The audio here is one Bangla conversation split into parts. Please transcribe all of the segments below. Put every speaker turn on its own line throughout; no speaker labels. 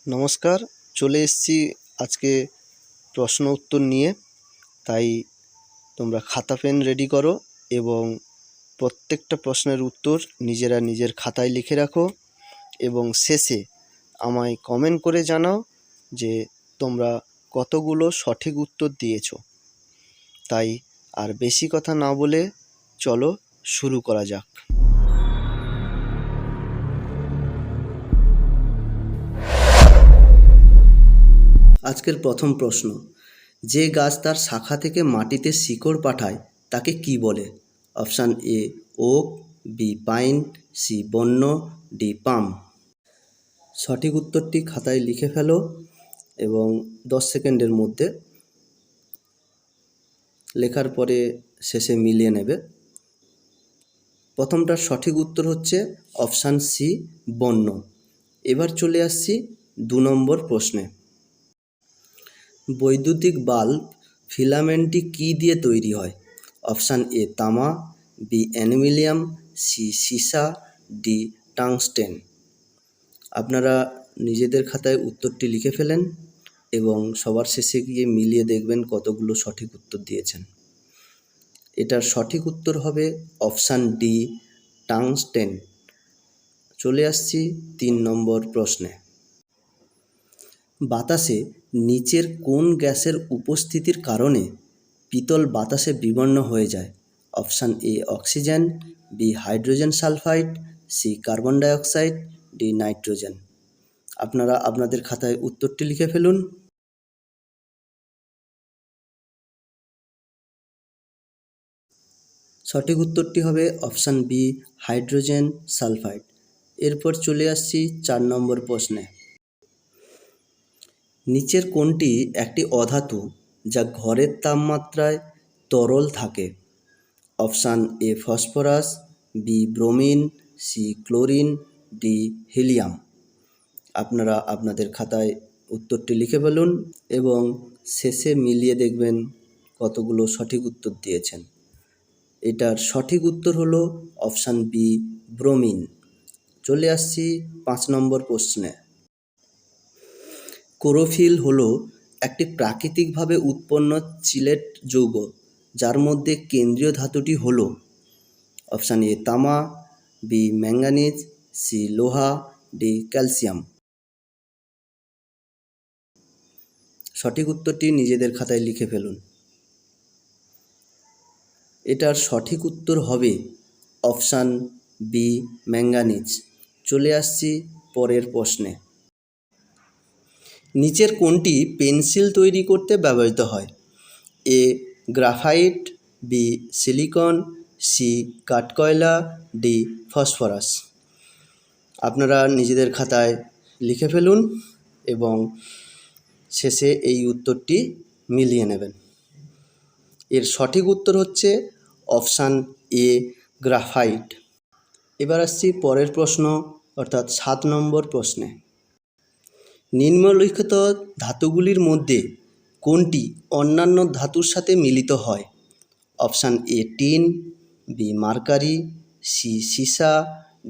নমস্কার, চলে এসেছি আজকে প্রশ্ন উত্তর নিয়ে। তাই তোমরা খাতা পেন রেডি করো এবং প্রত্যেকটা প্রশ্নের উত্তর নিজেরা নিজের খাতায় লিখে রাখো এবং শেষে আমায় কমেন্ট করে জানাও যে তোমরা কতগুলো সঠিক উত্তর দিয়েছো। তাই আর বেশি কথা না বলে চলো শুরু করা যাক। আজকের প্রথম প্রশ্ন, যে গাছ তার শাখা থেকে মাটিতে শিকড় পাঠায় তাকে কি বলে? Option A oak, B pine, C বন্য, ডি পাম। সঠিক উত্তরটি খাতায় লিখে ফেলো এবং 10 সেকেন্ডের মধ্যে লেখার পরে শেষে মিলিয়ে নেবে। প্রথমটার সঠিক উত্তর হচ্ছে অপশান সি বন্য। এবার চলে আসছি 2 নম্বর প্রশ্নে। বৈদ্যুতিক বাল্ব ফিলামেন্টটি কী দিয়ে তৈরি হয়? অপশান এ তামা, বি অ্যালুমিনিয়াম, সি সীসা, ডি টাংস্টেন। আপনারা নিজেদের খাতায় উত্তরটি লিখে ফেলেন এবং সবার শেষে গিয়ে মিলিয়ে দেখবেন কতগুলো সঠিক উত্তর দিয়েছেন। এটার সঠিক উত্তর হবে অপশান ডি টাংস্টেন। চলে আসছি 3 নম্বর প্রশ্নে। বাতাসে নিচের কোন গ্যাসের উপস্থিতির কারণে পিতল বাতাসে বিবর্ণ হয়ে যায়? Option A oxygen, B hydrogen sulphide, C carbon dioxide, D nitrogen. আপনারা আপনাদের খাতায় উত্তরটি লিখে ফেলুন। সঠিক উত্তরটি হবে অপশান বি হাইড্রোজেন সালফাইড। এরপর চলে আসছি 4 নম্বর প্রশ্নে। নিচের কোনটি একটি অধাতু যা ঘরের তাপমাত্রায় তরল থাকে? Option A phosphorus, B bromine, C chlorine, D helium. আপনারা আপনাদের খাতায় উত্তরটি লিখে ফেলুন এবং শেষে মিলিয়ে দেখবেন কতগুলো সঠিক উত্তর দিয়েছেন। এটার সঠিক উত্তর হলো অপশান বি ব্রোমিন। চলে আসছি 5 নম্বর প্রশ্নে। ক্লোরোফিল হলো একটি প্রাকৃতিকভাবে উৎপন্ন চিলেট যৌগ যার মধ্যে কেন্দ্রীয় ধাতুটি হলো অপশান এ তামা, বি ম্যাঙ্গানিজ, সি লোহা, ডি ক্যালসিয়াম। সঠিক উত্তরটি নিজেদের খাতায় লিখে ফেলুন। এটার সঠিক উত্তর হবে অপশান বি ম্যাঙ্গানিজ। চলে আসছি পরের প্রশ্নে। নিচের কোনটি পেন্সিল তৈরি করতে ব্যবহৃত হয়? A graphite, B silicon, C কাঠকয়লা, ডি ফসফরাস। আপনারা নিজেদের খাতায় লিখে ফেলুন এবং শেষে এই উত্তরটি মিলিয়ে নেবেন। এর সঠিক উত্তর হচ্ছে অপশান এ গ্রাফাইট। এবার আসছি পরের প্রশ্ন অর্থাৎ 7 নম্বর প্রশ্নে। নিম্নলিখিত ধাতুগুলির মধ্যে কোনটি অন্যান্য ধাতুর সাথে মিলিত হয়? Option A tin, B mercury, C সীসা,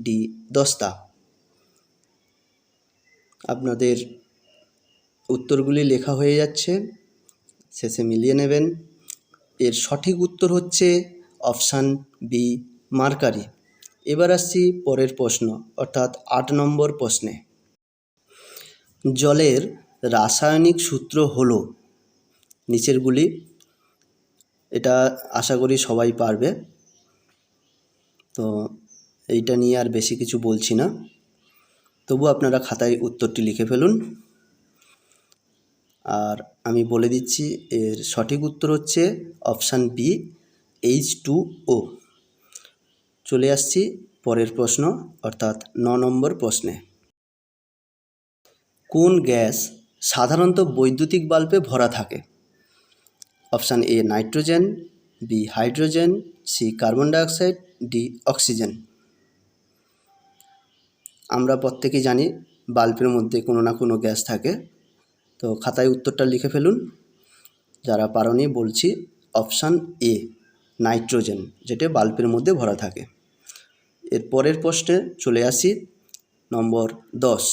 ডি দস্তা। আপনাদের উত্তরগুলি লেখা হয়ে যাচ্ছে, শেষে মিলিয়ে নেবেন। এর সঠিক উত্তর হচ্ছে অপশান বি মার্কারি। এবার আসছি পরের প্রশ্ন অর্থাৎ 8 নম্বর প্রশ্নে। জলের রাসায়নিক সূত্র হলো নিচেরগুলি। এটা আশা করি সবাই পারবে, তো এইটা নিয়ে আর বেশি কিছু বলছি না। তবু আপনারা খাতায় উত্তরটি লিখে ফেলুন। আর আমি বলে দিচ্ছি এর সঠিক উত্তর হচ্ছে অপশান বি H2O। চলে আসছি পরের প্রশ্ন অর্থাৎ 9 নম্বর প্রশ্নে। কোন গ্যাস সাধারণত বৈদ্যুতিক বাল্বে ভরা থাকে? Option A nitrogen, B hydrogen, C carbon dioxide, D oxygen. আমরা প্রত্যেকেই জানি বাল্বের মধ্যে কোনো না কোনো গ্যাস থাকে, তো খাতায় উত্তরটা লিখে ফেলুন। যারা পারোনি বলছি অপশান এ নাইট্রোজেন, যেটা বাল্বের মধ্যে ভরা থাকে। এর পরের প্রশ্নে চলে আসি নম্বর 10।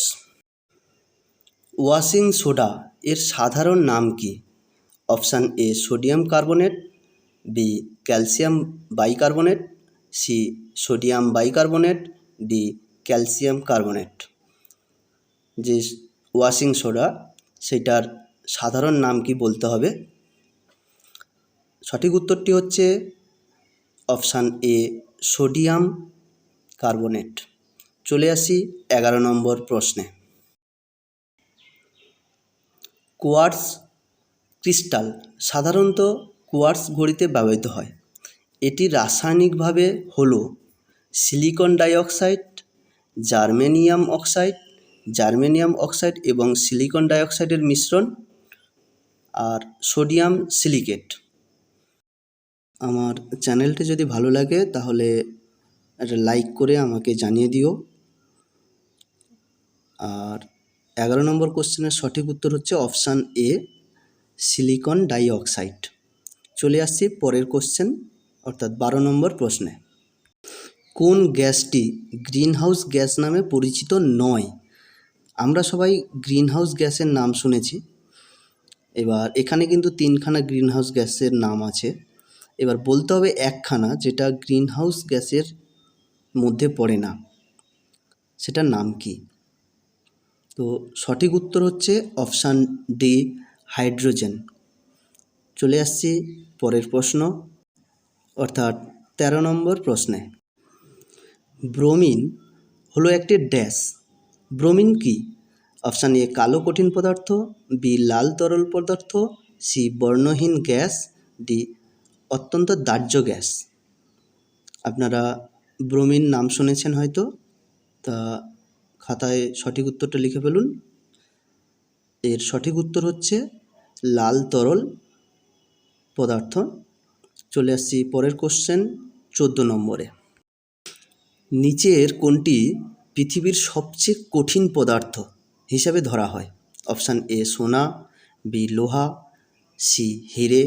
ওয়াশিং সোডা এর সাধারণ নাম কি? Option A sodium carbonate, B calcium bicarbonate, C sodium bicarbonate, D calcium carbonate. যে ওয়াশিং সোডা সেটার সাধারণ নাম কি বলতে হবে। সঠিক উত্তরটি হচ্ছে অপশান এ সোডিয়াম কার্বনেট। চলে আসি 11 নম্বর প্রশ্নে। কোয়ার্টজ ক্রিস্টাল সাধারণত কোয়ার্টজ ঘড়িতে ব্যবহৃত হয়। এটি রাসায়নিকভাবে হলো সিলিকন ডাইঅক্সাইড, জার্মেনিয়াম অক্সাইড এবং সিলিকন ডাইঅক্সাইডের মিশ্রণ, আর সোডিয়াম সিলিকেট। আমার চ্যানেলটি যদি ভালো লাগে তাহলে একটা লাইক করে আমাকে জানিয়ে দিও। আর 11 নম্বর কোশ্চেনের সঠিক উত্তর হচ্ছে অপশান এ সিলিকন ডাইঅক্সাইড। চলে আসছি পরের কোশ্চেন অর্থাৎ 12 নম্বর প্রশ্নে। কোন গ্যাসটি গ্রিনহাউস গ্যাস নামে পরিচিত নয়? আমরা সবাই গ্রিনহাউস গ্যাসের নাম শুনেছি। এবার এখানে কিন্তু 3খানা গ্রিনহাউস গ্যাসের নাম আছে। এবার বলতে হবে একখানা যেটা গ্রিনহাউস গ্যাসের মধ্যে পড়ে না, সেটার নাম কি? তো সঠিক উত্তর হচ্ছে অপশান ডি হাইড্রোজেন। চলে আসছি পরের প্রশ্ন অর্থাৎ 13 নম্বর প্রশ্নে। ব্রোমিন হলো একটি ড্যাশ। ব্রোমিন কি? অপশান এ কালো কঠিন পদার্থ, বি লাল তরল পদার্থ, সি বর্ণহীন গ্যাস, ডি অত্যন্ত দাহ্য গ্যাস। আপনারা ব্রোমিন নাম শুনেছেন হয়তো, তা খাতায় সঠিক উত্তরটা লিখে ফেলুন। এর সঠিক উত্তর হচ্ছে লাল তরল পদার্থ। চলে আসছি পরের কোশ্চেন 14 নম্বরে। নিচের কোনটি পৃথিবীর সবচেয়ে কঠিন পদার্থ হিসাবে ধরা হয়? অপশান এ সোনা, বি লোহা, সি হিরে,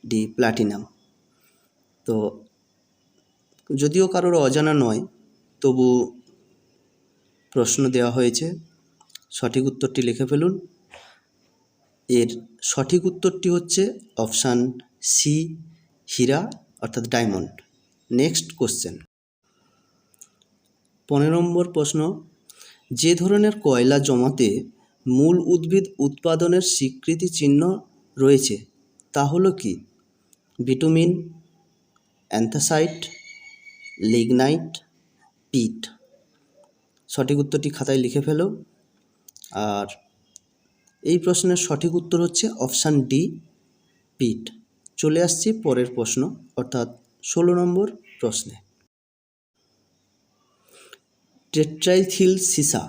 ডি প্লাটিনাম। তো যদিও কারোর অজানা নয়, তবু প্রশ্ন দেওয়া হয়েছে, সঠিক উত্তরটি লিখে ফেলুন। এর সঠিক উত্তরটি হচ্ছে অপশান সি হীরা অর্থাৎ ডায়মন্ড। নেক্সট কোশ্চেন 15 নম্বর প্রশ্ন। যে ধরনের কয়লা জমাতে মূল উদ্ভিদ উৎপাদনের স্বীকৃতি চিহ্ন রয়েছে তা হলো কি? বিটুমিন, অ্যান্থাসাইট, লিগনাইট, পিট। সঠিক উত্তরটি খাতায় লিখে ফেলো। আর এই প্রশ্নের সঠিক উত্তর হচ্ছে অপশান ডি পিট। চলে আসছি পরের প্রশ্ন অর্থাৎ 16 নম্বর প্রশ্নে। টেট্রাইথিল সীসা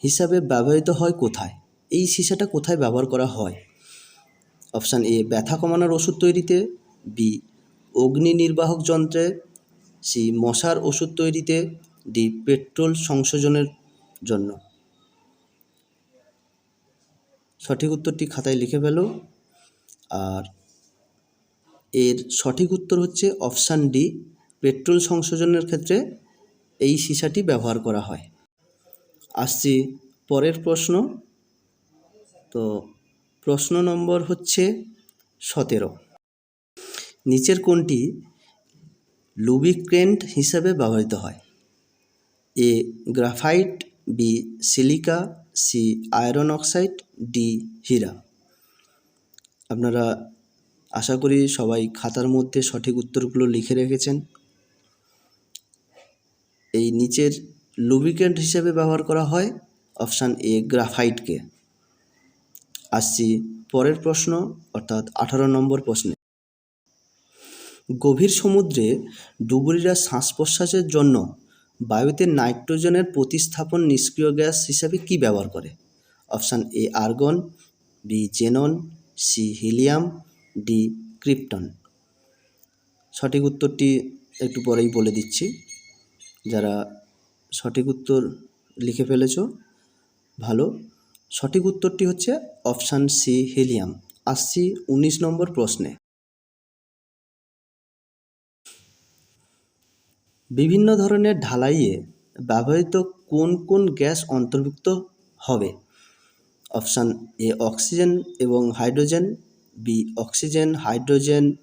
হিসাবে ব্যবহৃত হয় কোথায়? এই সীসাটা কোথায় ব্যবহার করা হয়? অপশান এ ব্যথা কমানোর ওষুধ তৈরিতে, বি অগ্নি নির্বাহক যন্ত্রে, সি মশার ওষুধ তৈরিতে, ডি পেট্রোল সংযোজনের জন্য। সঠিক উত্তরটি খাতায় লিখে ফেলো। আর এর সঠিক উত্তর হচ্ছে অপশান ডি পেট্রোল সংযোজনের ক্ষেত্রে এই সীসাটি ব্যবহার করা হয়। আসছি পরের প্রশ্ন। তো প্রশ্ন নম্বর হচ্ছে 17। নিচের কোনটি লুব্রিক্যান্ট হিসাবে ব্যবহৃত হয়? A graphite, B silica, C iron oxide, D হীরা। আপনারা আশা করি সবাই খাতার মধ্যে সঠিক উত্তরগুলো লিখে রেখেছেন। এই নিচের লুব্রিক্যান্ট হিসেবে ব্যবহার করা হয় অপশান এ গ্রাফাইটকে। আসছি পরের প্রশ্ন অর্থাৎ 18 নম্বর প্রশ্নে। গভীর সমুদ্রে ডুবুরিরা শ্বাস প্রশ্বাসের জন্য বায়ুতে নাইট্রোজেনের প্রতিস্থাপন নিষ্ক্রিয় গ্যাস হিসাবে কি ব্যবহার করে? Option A argon, B xenon, C helium, D krypton. সঠিক উত্তরটি একটু পরেই বলে দিচ্ছি। যারা সঠিক উত্তর লিখে ফেলেছ ভালো। সঠিক উত্তরটি হচ্ছে অপশান সি হিলিয়াম। আসছি 19 নম্বর প্রশ্নে। বিভিন্ন ধরনের ঢালাইয়ে ব্যবহৃত কোন কোন গ্যাস অন্তর্ভুক্ত হবে? অপশান এ অক্সিজেন এবং hydrogen, B oxygen, hydrogen,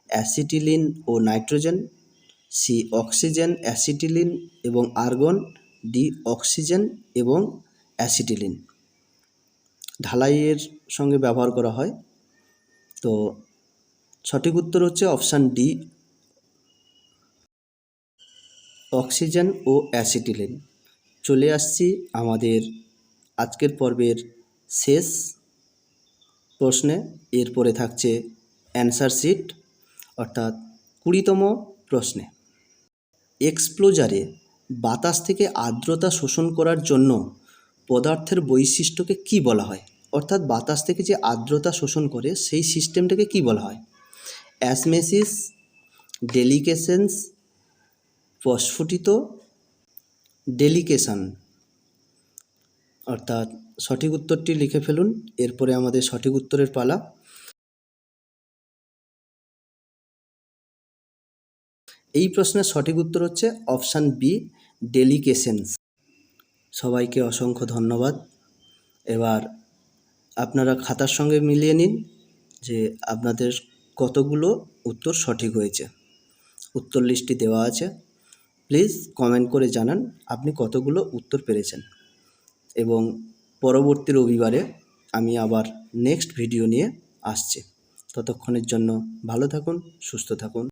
acetylene ও নাইট্রোজেন, সি অক্সিজেন, অ্যাসিটিলিন এবং আর্গন, ডি অক্সিজেন এবং অ্যাসিটিলিন ঢালাইয়ের সঙ্গে ব্যবহার করা হয়। তো সঠিক উত্তর হচ্ছে অপশান ডি অক্সিজেন ও অ্যাসিটিলিন। চলে আসছি আমাদের আজকের পর্বের শেষ প্রশ্নে। এরপরে থাকছে অ্যান্সার শিট অর্থাৎ 20তম প্রশ্নে। এক্সপ্লোজারে বাতাস থেকে আর্দ্রতা শোষণ করার জন্য পদার্থের বৈশিষ্ট্যকে কী বলা হয়? অর্থাৎ বাতাস থেকে যে আর্দ্রতা শোষণ করে সেই সিস্টেমটাকে কী বলা হয়? অ্যাসমেসিস, ডেলিকেসেন্স, প্রস্ফুটিত, ডেলিকেশন। অর্থাৎ সঠিক উত্তরটি লিখে ফেলুন। এরপরে আমাদের সঠিক উত্তরের পালা। এই প্রশ্নের সঠিক উত্তর হচ্ছে অপশান বি ডেলিকেশনস। সবাইকে অসংখ্য ধন্যবাদ। এবার আপনারা খাতার সঙ্গে মিলিয়ে নিন যে আপনাদের কতগুলো উত্তর সঠিক হয়েছে। উত্তর লিস্টটি দেওয়া আছে, প্লিজ কমেন্ট করে জানান আপনি কতগুলো উত্তর পেরেছেন। এবং পরবর্তী রবিবারে আমি আবার নেক্সট ভিডিও নিয়ে আসছি। ততক্ষণের জন্য ভালো থাকুন, সুস্থ থাকুন।